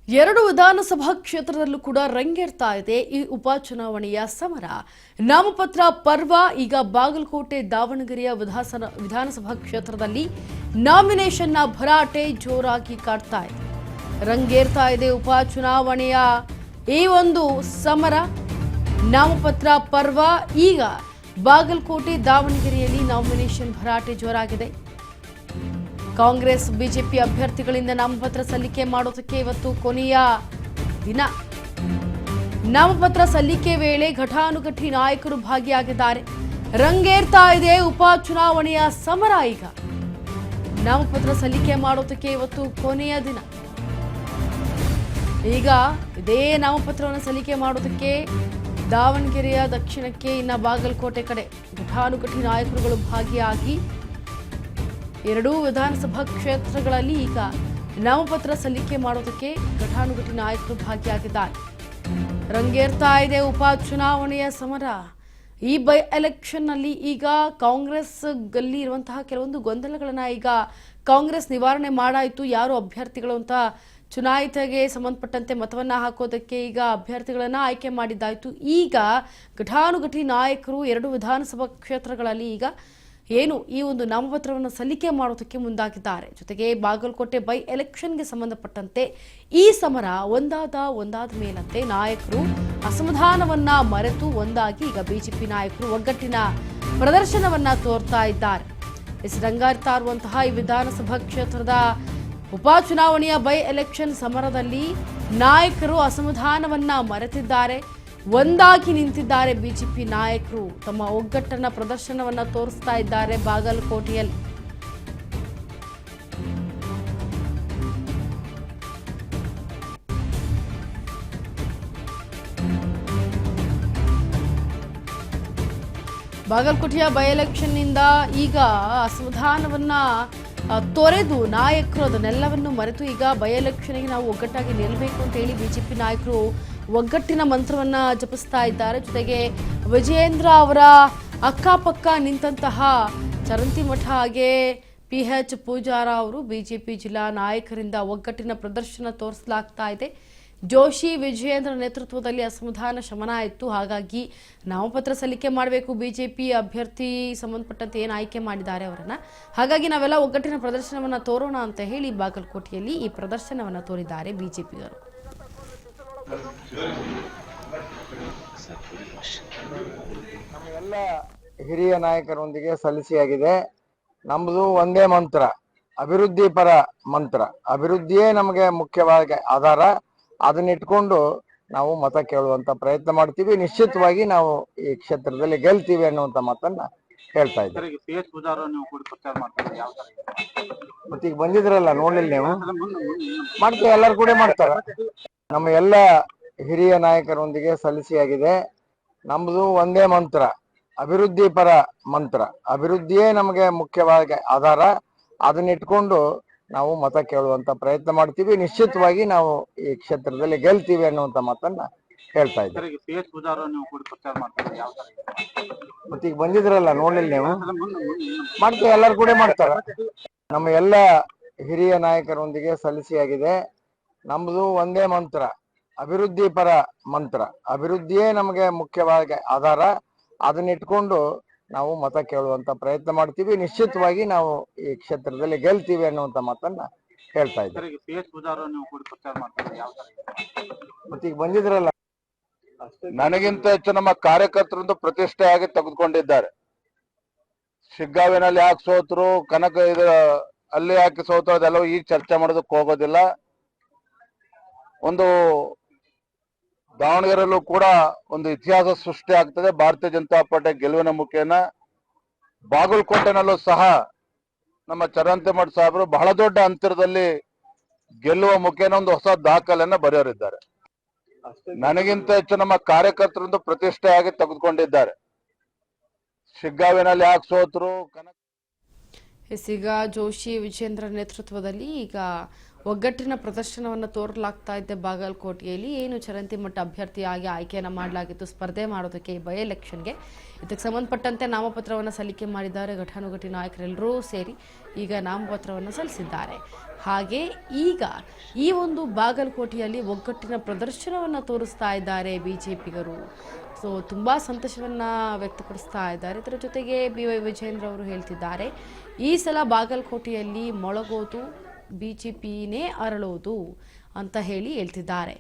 ಎರಡು ವಿಧಾನಸಭಾ ಕ್ಷೇತ್ರದಲ್ಲೂ ಕೂಡ ರಂಗೇರ್ತಾ ಇದೆ ಈ ಉಪಚುನಾವಣೆಯ ಸಮರ. ನಾಮಪತ್ರ ಪರ್ವ ಈಗ ಬಾಗಲಕೋಟೆ ದಾವಣಗೆರೆಯ ವಿಧಾನಸಭಾ ಕ್ಷೇತ್ರದಲ್ಲಿ ನಾಮಿನೇಷನ್ನ ಭರಾಟೆ ಜೋರಾಗಿ ಕಾಡ್ತಾ ಇದೆ. ರಂಗೇರ್ತಾ ಇದೆ ಉಪಚುನಾವಣೆಯ ಈ ಒಂದು ಸಮರ. ನಾಮಪತ್ರ ಪರ್ವ ಈಗ ಬಾಗಲಕೋಟೆ ದಾವಣಗೆರೆಯಲ್ಲಿ ನಾಮಿನೇಷನ್ ಭರಾಟೆ ಜೋರಾಗಿದೆ. ಕಾಂಗ್ರೆಸ್ ಬಿಜೆಪಿ ಅಭ್ಯರ್ಥಿಗಳಿಂದ ನಾಮಪತ್ರ ಸಲ್ಲಿಕೆ ಮಾಡೋದಕ್ಕೆ ಇವತ್ತು ಕೊನೆಯ ದಿನ. ನಾಮಪತ್ರ ಸಲ್ಲಿಕೆ ವೇಳೆ ಘಟಾನುಘಟಿ ನಾಯಕರು ಭಾಗಿಯಾಗಿದ್ದಾರೆ. ರಂಗೇರ್ತಾ ಇದೆ ಉಪಚುನಾವಣೆಯ ಸಮರ. ಈಗ ನಾಮಪತ್ರ ಸಲ್ಲಿಕೆ ಮಾಡೋದಕ್ಕೆ ಇವತ್ತು ಕೊನೆಯ ದಿನ. ಈಗ ಇದೇ ನಾಮಪತ್ರವನ್ನು ಸಲ್ಲಿಕೆ ಮಾಡೋದಕ್ಕೆ ದಾವಣಗೆರೆಯ ದಕ್ಷಿಣಕ್ಕೆ ಇನ್ನ ಬಾಗಲಕೋಟೆ ಕಡೆ ಘಟಾನುಘಟಿ ನಾಯಕರುಗಳು ಭಾಗಿಯಾಗಿ ಎರಡೂ ವಿಧಾನಸಭಾ ಕ್ಷೇತ್ರಗಳಲ್ಲಿ ಈಗ ನಾಮಪತ್ರ ಸಲ್ಲಿಕೆ ಮಾಡೋದಕ್ಕೆ ಘಟಾನುಘಟಿ ನಾಯಕರು ಭಾಗಿಯಾಗಿದ್ದಾರೆ. ರಂಗೇರ್ತಾ ಇದೆ ಉಪಚುನಾವಣೆಯ ಸಮರ. ಈ ಬೈ ಎಲೆಕ್ಷನ್ನಲ್ಲಿ ಈಗ ಕಾಂಗ್ರೆಸ್ ಗಲ್ಲಿ ಇರುವಂತಹ ಕೆಲವೊಂದು ಗೊಂದಲಗಳನ್ನ ಈಗ ಕಾಂಗ್ರೆಸ್ ನಿವಾರಣೆ ಮಾಡಾಯಿತು. ಯಾರು ಅಭ್ಯರ್ಥಿಗಳು ಅಂತ ಚುನಾಯಿತಿಗೆ ಸಂಬಂಧಪಟ್ಟಂತೆ ಮತವನ್ನ ಹಾಕೋದಕ್ಕೆ ಈಗ ಅಭ್ಯರ್ಥಿಗಳನ್ನ ಆಯ್ಕೆ ಮಾಡಿದ್ದಾಯಿತು. ಈಗ ಘಟಾನುಘಟಿ ನಾಯಕರು ಎರಡು ವಿಧಾನಸಭಾ ಕ್ಷೇತ್ರಗಳಲ್ಲಿ ಈಗ ಏನು ಈ ಒಂದು ನಾಮಪತ್ರವನ್ನು ಸಲ್ಲಿಕೆ ಮಾಡೋದಕ್ಕೆ ಮುಂದಾಗಿದ್ದಾರೆ. ಜೊತೆಗೆ ಬಾಗಲಕೋಟೆ ಬೈ ಎಲೆಕ್ಷನ್ಗೆ ಸಂಬಂಧಪಟ್ಟಂತೆ ಈ ಸಮರ ಒಂದಾದ ಮೇಲಂತೆ ನಾಯಕರು ಅಸಮಾಧಾನವನ್ನ ಮರೆತು ಒಂದಾಗಿ ಈಗ ಬಿಜೆಪಿ ನಾಯಕರು ಒಗ್ಗಟ್ಟಿನ ಪ್ರದರ್ಶನವನ್ನ ತೋರ್ತಾ ಇದ್ದಾರೆ. ರಂಗೇರ್ತಾ ಇರುವಂತಹ ಈ ವಿಧಾನಸಭಾ ಕ್ಷೇತ್ರದ ಉಪಚುನಾವಣೆಯ ಬೈ ಎಲೆಕ್ಷನ್ ಸಮರದಲ್ಲಿ ನಾಯಕರು ಅಸಮಾಧಾನವನ್ನ ಮರೆತಿದ್ದಾರೆ. ಒಂದಾಗಿ ನಿಂತಿದ್ದಾರೆ. ಬಿಜೆಪಿ ನಾಯಕರು ತಮ್ಮ ಒಗ್ಗಟ್ಟನ್ನ ಪ್ರದರ್ಶನವನ್ನ ತೋರಿಸ್ತಾ ಇದ್ದಾರೆ ಬಾಗಲಕೋಟೆಯಲ್ಲಿ. ಬಾಗಲಕೋಟೆಯ ಬೈ ಎಲೆಕ್ಷನ್ ನಿಂದ ಈಗ ಅಸಮಾಧಾನವನ್ನ ತೊರೆದು ನಾಯಕರು ಅದನ್ನೆಲ್ಲವನ್ನು ಮರೆತು ಈಗ ಬೈ ಎಲೆಕ್ಷನ್ಗೆ ನಾವು ಒಗ್ಗಟ್ಟಾಗಿ ನಿಲ್ಲಬೇಕು ಅಂತ ಹೇಳಿ ಬಿಜೆಪಿ ನಾಯಕರು ಒಗ್ಗಟ್ಟಿನ ಮಂತ್ರವನ್ನ ಜಪಿಸ್ತಾ ಇದ್ದಾರೆ. ಜೊತೆಗೆ ವಿಜಯೇಂದ್ರ ಅವರ ಅಕ್ಕಪಕ್ಕ ನಿಂತಹ ಚರಂತಿಮಠ ಹಾಗೆ PH ಪೂಜಾರ ಅವರು ಬಿಜೆಪಿ ಜಿಲ್ಲಾ ನಾಯಕರಿಂದ ಒಗ್ಗಟ್ಟಿನ ಪ್ರದರ್ಶನ ತೋರಿಸಲಾಗ್ತಾ ಇದೆ. ಜೋಶಿ ವಿಜಯೇಂದ್ರ ನೇತೃತ್ವದಲ್ಲಿ ಅಸಮಾಧಾನ ಶಮನ ಆಯಿತು. ಹಾಗಾಗಿ ನಾಮಪತ್ರ ಸಲ್ಲಿಕೆ ಮಾಡಬೇಕು ಬಿಜೆಪಿ ಅಭ್ಯರ್ಥಿ ಸಂಬಂಧಪಟ್ಟಂತೆ ಏನು ಆಯ್ಕೆ ಮಾಡಿದ್ದಾರೆ ಅವರನ್ನ. ಹಾಗಾಗಿ ನಾವೆಲ್ಲ ಒಗ್ಗಟ್ಟಿನ ಪ್ರದರ್ಶನವನ್ನ ತೋರೋಣ ಅಂತ ಹೇಳಿ ಬಾಗಲಕೋಟೆಯಲ್ಲಿ ಈ ಪ್ರದರ್ಶನವನ್ನ ತೋರಿದ್ದಾರೆ ಬಿಜೆಪಿಯವರು. ನಮ್ಮೆಲ್ಲ ಹಿರಿಯ ನಾಯಕರೊಂದಿಗೆ ಸಲ್ಲಿಸಿಯಾಗಿದೆ. ನಮ್ಮದು ಒಂದೇ ಮಂತ್ರ, ಅಭಿವೃದ್ಧಿ ಪರ ಮಂತ್ರ. ಅಭಿವೃದ್ಧಿಯೇ ನಮಗೆ ಮುಖ್ಯವಾಗಿ ಆಧಾರ. ಅದನ್ನಿಟ್ಕೊಂಡು ನಾವು ಮತ ಕೇಳುವಂತ ಪ್ರಯತ್ನ ಮಾಡ್ತೀವಿ. ನಿಶ್ಚಿತವಾಗಿ ನಾವು ಈ ಕ್ಷೇತ್ರದಲ್ಲಿ ಗೆಲ್ತೀವಿ ಅನ್ನುವಂತ ಮಾತನ್ನ ಹೇಳ್ತಾ ಇದ್ದೀವಿ. ಮತ್ತೀಗ ಬಂದಿದ್ರಲ್ಲ, ನೋಡ್ಲಿಲ್ಲ ನೀವು? ಮಾಡ್ತೀವಿ, ಎಲ್ಲರೂ ಕೂಡ ಮಾಡ್ತಾರ. ನಮ್ಮ ಎಲ್ಲ ಹಿರಿಯ ನಾಯಕರೊಂದಿಗೆ ಸಲ್ಲಿಸಿಯಾಗಿದೆ. ನಮ್ಮದು ಒಂದೇ ಮಂತ್ರ, ಅಭಿವೃದ್ಧಿ ಪರ ಮಂತ್ರ. ಅಭಿವೃದ್ಧಿಯೇ ನಮಗೆ ಮುಖ್ಯವಾಗಿ ಆಧಾರ. ಅದನ್ನಿಟ್ಕೊಂಡು ನಾವು ಮತ ಕೇಳುವಂತ ಪ್ರಯತ್ನ ಮಾಡ್ತೀವಿ. ನಿಶ್ಚಿತವಾಗಿ ನಾವು ಈ ಕ್ಷೇತ್ರದಲ್ಲಿ ಗೆಲ್ತೀವಿ ಅನ್ನುವಂತ ಮಾತನ್ನ ಹೇಳ್ತಾ ಇದ್ದೀವಿ. ಮತ್ತೀಗ ಬಂದಿದ್ರಲ್ಲ, ನೋಡ್ಲಿಲ್ಲ ನೀವು? ಮಾಡ್ತೀವಿ, ಎಲ್ಲರೂ ಕೂಡ ಮಾಡ್ತಾರ. ನಮ್ಮ ಎಲ್ಲ ಹಿರಿಯ ನಾಯಕರೊಂದಿಗೆ ಸಲ್ಲಿಸಿಯಾಗಿದೆ. ನಮ್ಮದು ಒಂದೇ ಮಂತ್ರ, ಅಭಿವೃದ್ಧಿ ಪರ ಮಂತ್ರ. ಅಭಿವೃದ್ಧಿಯೇ ನಮಗೆ ಮುಖ್ಯವಾಗಿ ಆಧಾರ. ಅದನ್ನಿಟ್ಕೊಂಡು ನಾವು ಮತ ಕೇಳುವಂತ ಪ್ರಯತ್ನ ಮಾಡ್ತೀವಿ. ನಿಶ್ಚಿತವಾಗಿ ನಾವು ಈ ಕ್ಷೇತ್ರದಲ್ಲಿ ಗೆಲ್ತೀವಿ ಅನ್ನುವಂತ ಮಾತನ್ನ ಹೇಳ್ತಾ ಇದ್ದೀವಿ. ಮತ್ತೀಗ ಬಂದಿದ್ರಲ್ಲ, ನನಗಿಂತ ಹೆಚ್ಚು ನಮ್ಮ ಕಾರ್ಯಕರ್ತರೊಂದು ಪ್ರತಿಷ್ಠೆಯಾಗಿ ತೆಗೆದುಕೊಂಡಿದ್ದಾರೆ. ಶಿಗ್ಗಾವಿನಲ್ಲಿ ಯಾಕೆ ಸೋತರು, ಕನಕ ಅಲ್ಲಿ ಯಾಕೆ ಸೋತರು, ಅದೆಲ್ಲವೂ ಈಗ ಚರ್ಚೆ ಮಾಡೋದಕ್ಕೆ ಹೋಗೋದಿಲ್ಲ. ಒಂದು ದಾವಣಗೆರೆಯಲ್ಲೂ ಕೂಡ ಒಂದು ಇತಿಹಾಸ ಸೃಷ್ಟಿ ಆಗ್ತದೆ. ಭಾರತೀಯ ಜನತಾ ಪಾರ್ಟಿ ಗೆಲುವಿನ ಮುಖೇನ ಬಾಗಲಕೋಟೆನಲ್ಲೂ ಸಹ ನಮ್ಮ ಚರಂತಿಮಠ ಸಾಹೇಬರು ಬಹಳ ದೊಡ್ಡ ಅಂತರದಲ್ಲಿ ಗೆಲ್ಲುವ ಮುಖೇನ ಒಂದು ಹೊಸ ದಾಖಲೆಯನ್ನ ಬರೆಯೋರಿದ್ದಾರೆ. ನನಗಿಂತ ಹೆಚ್ಚು ನಮ್ಮ ಕಾರ್ಯಕರ್ತರೊಂದು ಪ್ರತಿಷ್ಠೆಯಾಗಿ ತೆಗೆದುಕೊಂಡಿದ್ದಾರೆ. ಶಿಗ್ಗಾವಿನಲ್ಲಿ ಯಾಕೆ ಸೋತರು, ಈಗ ಜೋಶಿ ವಿಜೇಂದ್ರ ನೇತೃತ್ವದಲ್ಲಿ ಈಗ ಒಗ್ಗಟ್ಟಿನ ಪ್ರದರ್ಶನವನ್ನು ತೋರಲಾಗ್ತಾ ಇದ್ದೆ ಬಾಗಲಕೋಟೆಯಲ್ಲಿ. ಏನು ಚರಂತಿಮಠ ಅಭ್ಯರ್ಥಿಯಾಗಿ ಆಯ್ಕೆಯನ್ನು ಮಾಡಲಾಗಿತ್ತು ಸ್ಪರ್ಧೆ ಮಾಡೋದಕ್ಕೆ ಬೈ ಎಲೆಕ್ಷನ್ಗೆ. ಇದಕ್ಕೆ ಸಂಬಂಧಪಟ್ಟಂತೆ ನಾಮಪತ್ರವನ್ನು ಸಲ್ಲಿಕೆ ಮಾಡಿದ್ದಾರೆ ಘಟಾನುಘಟಿ ನಾಯಕರೆಲ್ಲರೂ ಸೇರಿ ಈಗ ನಾಮಪತ್ರವನ್ನು ಸಲ್ಲಿಸಿದ್ದಾರೆ. ಹಾಗೆ ಈಗ ಈ ಒಂದು ಬಾಗಲಕೋಟೆಯಲ್ಲಿ ಒಗ್ಗಟ್ಟಿನ ಪ್ರದರ್ಶನವನ್ನು ತೋರಿಸ್ತಾ ಇದ್ದಾರೆ ಬಿಜೆಪಿಗರು. ಸೊ ತುಂಬ ಸಂತೋಷವನ್ನು ವ್ಯಕ್ತಪಡಿಸ್ತಾ ಇದ್ದಾರೆ. ಇದರ ಜೊತೆಗೆ BY ವಿಜೇಂದ್ರ ಅವರು ಹೇಳ್ತಿದ್ದಾರೆ, ಈ ಸಲ ಬಾಗಲಕೋಟೆಯಲ್ಲಿ ಮೊಳಗೋದು ಬಿಜೆಪಿನೇ ಅರಳೋದು ಅಂತ ಹೇಳ್ತಿದ್ದಾರೆ.